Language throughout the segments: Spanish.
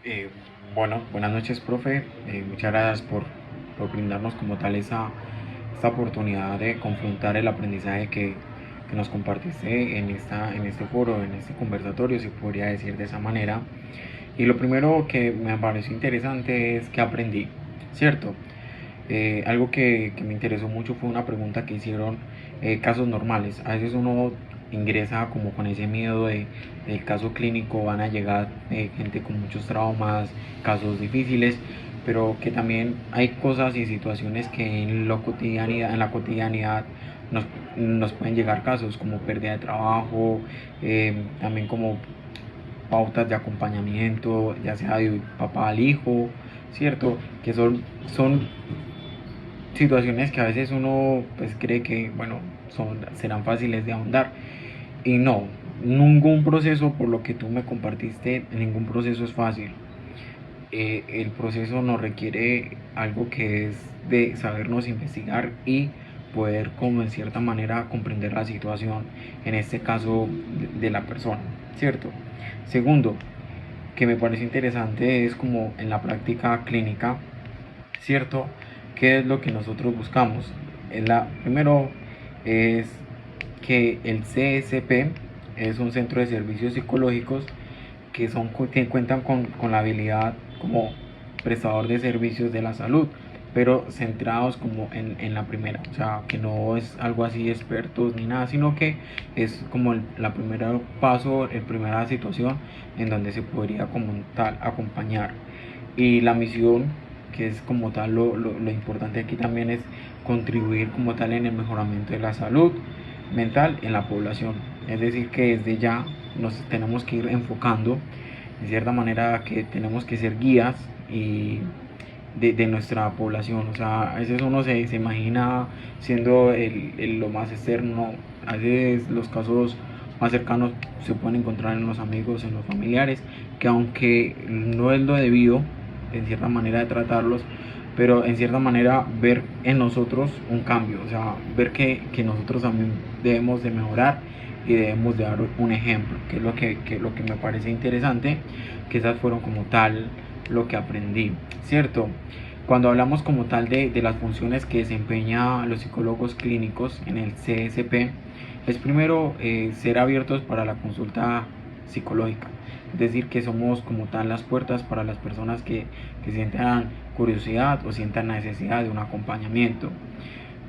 Eh, bueno, buenas noches, profe. Muchas gracias por brindarnos como tal esta oportunidad de confrontar el aprendizaje que nos compartiste en este foro, en este conversatorio, si podría decir de esa manera. Y lo primero que me pareció interesante es que aprendí, ¿cierto? Algo que me interesó mucho fue una pregunta que hicieron, casos normales. A veces uno ingresa como con ese miedo del caso clínico, van a llegar gente con muchos traumas, casos difíciles, pero que también hay cosas y situaciones que en la cotidianidad nos, nos pueden llegar casos como pérdida de trabajo, también como pautas de acompañamiento, ya sea de papá al hijo, ¿cierto? Que son situaciones que a veces uno pues cree que bueno serán fáciles de ahondar y no, ningún proceso por lo que tú me compartiste, ningún proceso es fácil. El proceso nos requiere algo que es de sabernos investigar y poder como en cierta manera comprender la situación, en este caso de la persona, ¿cierto? Segundo, que me parece interesante es como en la práctica clínica, ¿cierto? ¿Qué es lo que nosotros buscamos? Primero es que el CSP es un centro de servicios psicológicos que cuentan con la habilidad como prestador de servicios de la salud, pero centrados como en la primera, o sea, que no es algo así expertos ni nada, sino que es como la primera paso, la primera situación en donde se podría como tal acompañar. Y la misión, que es como tal lo importante aquí también, es contribuir como tal en el mejoramiento de la salud mental en la población. Es decir, que desde ya nos tenemos que ir enfocando de cierta manera, que tenemos que ser guías y de nuestra población. O sea, a veces uno se imagina siendo lo más externo, a veces los casos más cercanos se pueden encontrar en los amigos, en los familiares, que aunque no es lo debido, en cierta manera de tratarlos, pero en cierta manera ver en nosotros un cambio, o sea, ver que nosotros también debemos de mejorar y debemos de dar un ejemplo, que es lo que me parece interesante, que esas fueron como tal lo que aprendí, ¿cierto? Cuando hablamos como tal de las funciones que desempeña los psicólogos clínicos en el CSP, es primero ser abiertos para la consulta psicológica, es decir, que somos como tal las puertas para las personas que sientan curiosidad o sientan necesidad de un acompañamiento.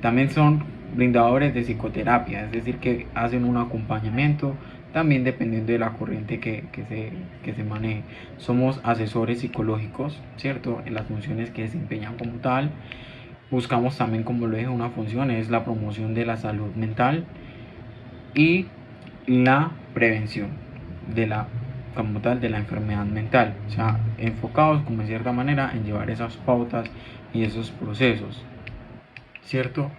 También son brindadores de psicoterapia, es decir, que hacen un acompañamiento también dependiendo de la corriente que se maneje. Somos asesores psicológicos, ¿cierto? En las funciones que desempeñan como tal. Buscamos también, como lo dije, una función, es la promoción de la salud mental y la prevención de la como tal de la enfermedad mental, o sea, enfocados como en cierta manera en llevar esas pautas y esos procesos, ¿cierto?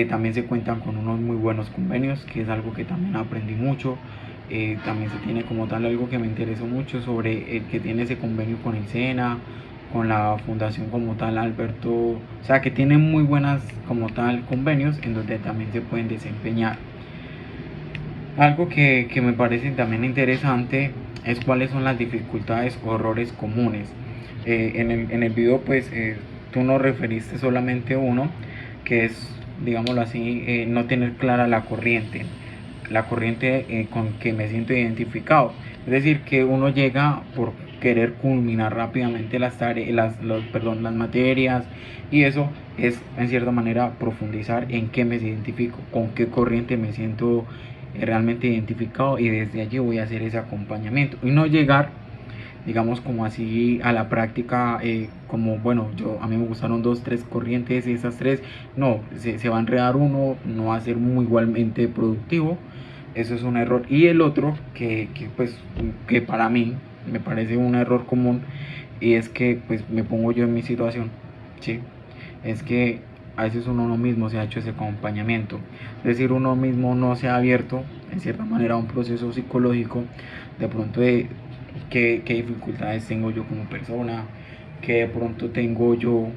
También se cuentan con unos muy buenos convenios, que es algo que también aprendí mucho. También se tiene como tal algo que me interesó mucho sobre el que tiene ese convenio con el SENA, con la fundación como tal Alberto, o sea que tiene muy buenas como tal convenios en donde también se pueden desempeñar. Algo que me parece también interesante es cuáles son las dificultades o errores comunes. En el video pues tú nos referiste solamente uno, que es, digámoslo así, no tener clara la corriente con que me siento identificado. Es decir, que uno llega por querer culminar rápidamente las tareas, las materias, y eso es en cierta manera profundizar en qué me identifico, con qué corriente me siento realmente identificado, y desde allí voy a hacer ese acompañamiento y no llegar digamos como así a la práctica, como bueno, a mí me gustaron dos, tres corrientes y esas tres, no, se va a enredar uno, no va a ser muy igualmente productivo, eso es un error. Y el otro pues que para mí me parece un error común, y es que pues me pongo yo en mi situación, ¿sí? Es que a veces uno mismo se ha hecho ese acompañamiento, es decir, uno mismo no se ha abierto en cierta manera a un proceso psicológico, de pronto de qué dificultades tengo yo como persona, qué de pronto tengo yo,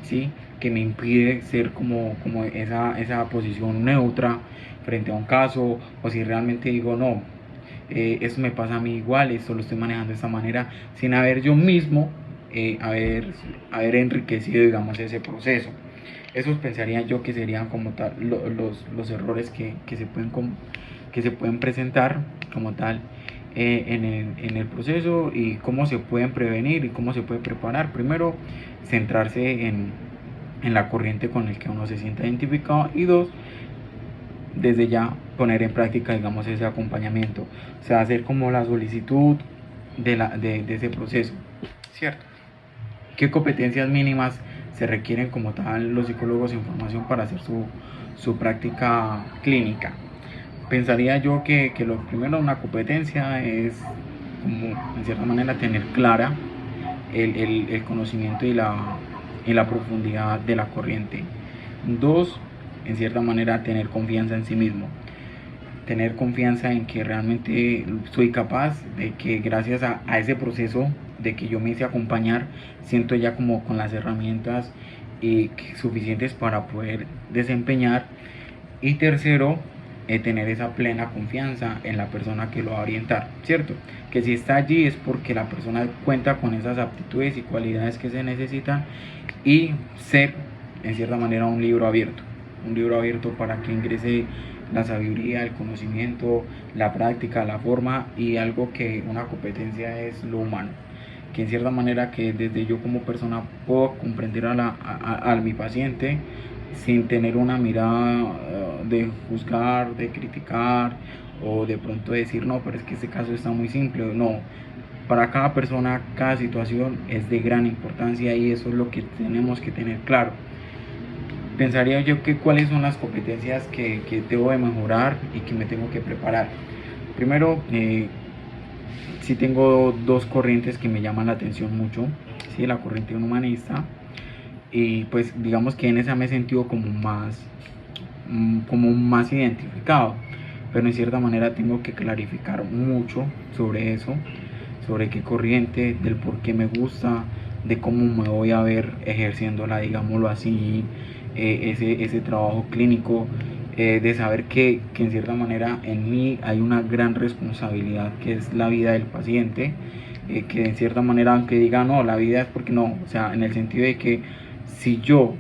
¿sí? Que me impide ser como esa posición neutra frente a un caso, o si realmente digo no, eso me pasa a mí igual, esto lo estoy manejando de esta manera, sin haber yo mismo haber enriquecido, digamos, ese proceso. Esos pensaría yo que serían como tal los errores que se pueden presentar como tal en el proceso, y cómo se pueden prevenir y cómo se puede preparar. Primero, centrarse en la corriente con el que uno se sienta identificado, y dos, desde ya poner en práctica, digamos, ese acompañamiento, o sea, hacer como la solicitud de ese proceso, ¿cierto? ¿Qué competencias mínimas se requieren como tal los psicólogos en formación para hacer su práctica clínica? Pensaría yo que lo primero, una competencia es como en cierta manera tener clara el conocimiento y la profundidad de la corriente. Dos, en cierta manera tener confianza en sí mismo, tener confianza en que realmente soy capaz, de que gracias a ese proceso de que yo me hice acompañar, siento ya como con las herramientas suficientes para poder desempeñar. Y tercero, tener esa plena confianza en la persona que lo va a orientar, ¿cierto? Que si está allí es porque la persona cuenta con esas aptitudes y cualidades que se necesitan, y ser en cierta manera un libro abierto para que ingrese la sabiduría, el conocimiento, la práctica, la forma, y algo que una competencia es lo humano, que en cierta manera que desde yo como persona puedo comprender a mi paciente sin tener una mirada de juzgar, de criticar, o de pronto decir no, pero es que este caso está muy simple. No, para cada persona, cada situación es de gran importancia, y eso es lo que tenemos que tener claro. Pensaría yo que cuáles son las competencias que debo de mejorar y que me tengo que preparar. Primero, sí tengo dos corrientes que me llaman la atención mucho, ¿sí? La corriente humanista, y pues digamos que en esa me he sentido como más identificado, pero en cierta manera tengo que clarificar mucho sobre eso, sobre qué corriente, del por qué me gusta, de cómo me voy a ver ejerciéndola, digámoslo así, ese trabajo clínico, de saber que en cierta manera en mí hay una gran responsabilidad que es la vida del paciente, que en cierta manera, aunque diga no, la vida es porque no, o sea, en el sentido de que si yo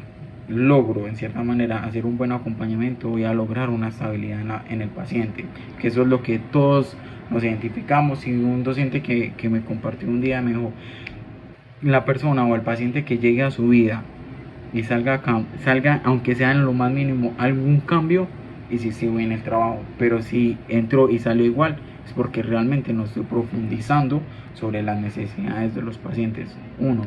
logro en cierta manera hacer un buen acompañamiento, voy a lograr una estabilidad en el paciente, que eso es lo que todos nos identificamos. Si un docente que me compartió un día me dijo, la persona o el paciente que llegue a su vida y salga aunque sea en lo más mínimo algún cambio, y si sigo en el trabajo, pero si entró y salió igual, es porque realmente no estoy profundizando sobre las necesidades de los pacientes. Uno,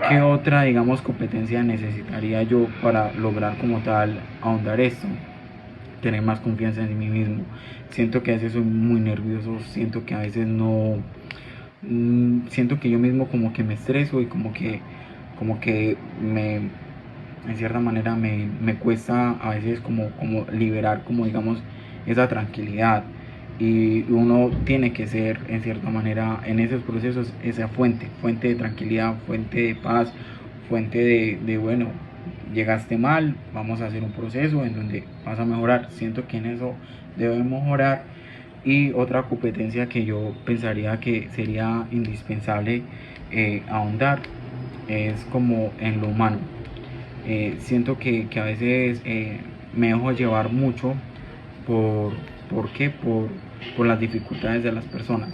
¿qué otra, digamos, competencia necesitaría yo para lograr como tal ahondar esto? Tener más confianza en mí mismo. Siento que a veces soy muy nervioso, siento que a veces no, siento que yo mismo como que me estreso, y como que en cierta manera me cuesta a veces como liberar, como digamos, esa tranquilidad, y uno tiene que ser en cierta manera en esos procesos esa fuente de tranquilidad, fuente de paz, fuente bueno, llegaste mal, vamos a hacer un proceso en donde vas a mejorar. Siento que en eso debo mejorar. Y otra competencia que yo pensaría que sería indispensable ahondar es como en lo humano. Siento que a veces me dejo llevar mucho por, ¿por qué? Por las dificultades de las personas,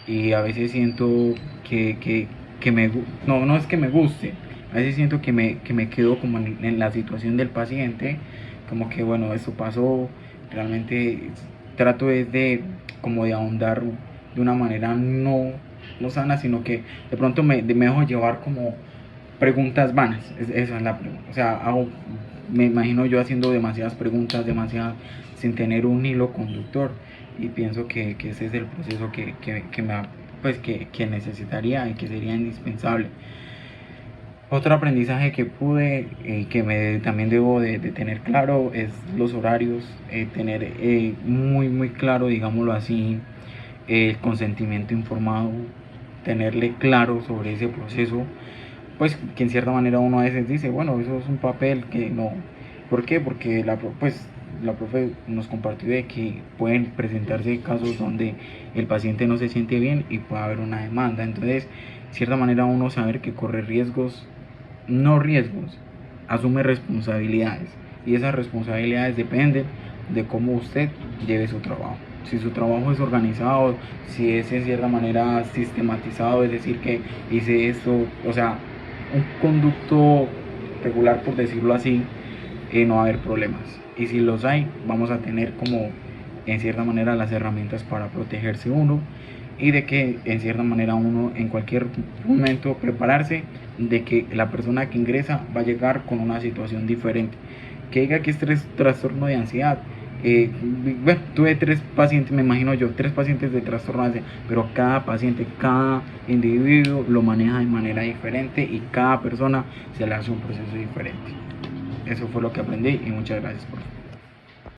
y a veces siento que no es que me guste, a veces siento que me quedo como en la situación del paciente, como que bueno, eso pasó, realmente trato de como de ahondar de una manera no sana, sino que de pronto me dejo llevar como preguntas vanas. Esa es la pregunta. O sea, me imagino yo haciendo demasiadas preguntas, demasiadas, sin tener un hilo conductor. Y pienso que ese es el proceso que necesitaría y que sería indispensable. Otro aprendizaje que pude y también debo de tener claro es los horarios, tener muy claro, digámoslo así, el consentimiento informado, tenerle claro sobre ese proceso, pues que en cierta manera uno a veces dice, bueno, eso es un papel que no. ¿Por qué? Porque pues la profe nos compartió de que pueden presentarse casos donde el paciente no se siente bien y puede haber una demanda. Entonces, de cierta manera, uno saber que corre riesgos, no riesgos, asume responsabilidades. Y esas responsabilidades dependen de cómo usted lleve su trabajo. Si su trabajo es organizado, si es en cierta manera sistematizado, es decir, que hice esto, o sea, un conducto regular, por decirlo así, no va a haber problemas. Y si los hay, vamos a tener como en cierta manera las herramientas para protegerse uno y de que en cierta manera uno en cualquier momento prepararse de que la persona que ingresa va a llegar con una situación diferente. Que diga que es trastorno de ansiedad. Bueno, tuve 3 pacientes, me imagino yo, 3 pacientes de trastorno de ansiedad, pero cada paciente, cada individuo lo maneja de manera diferente y cada persona se le hace un proceso diferente. Eso fue lo que aprendí y muchas gracias por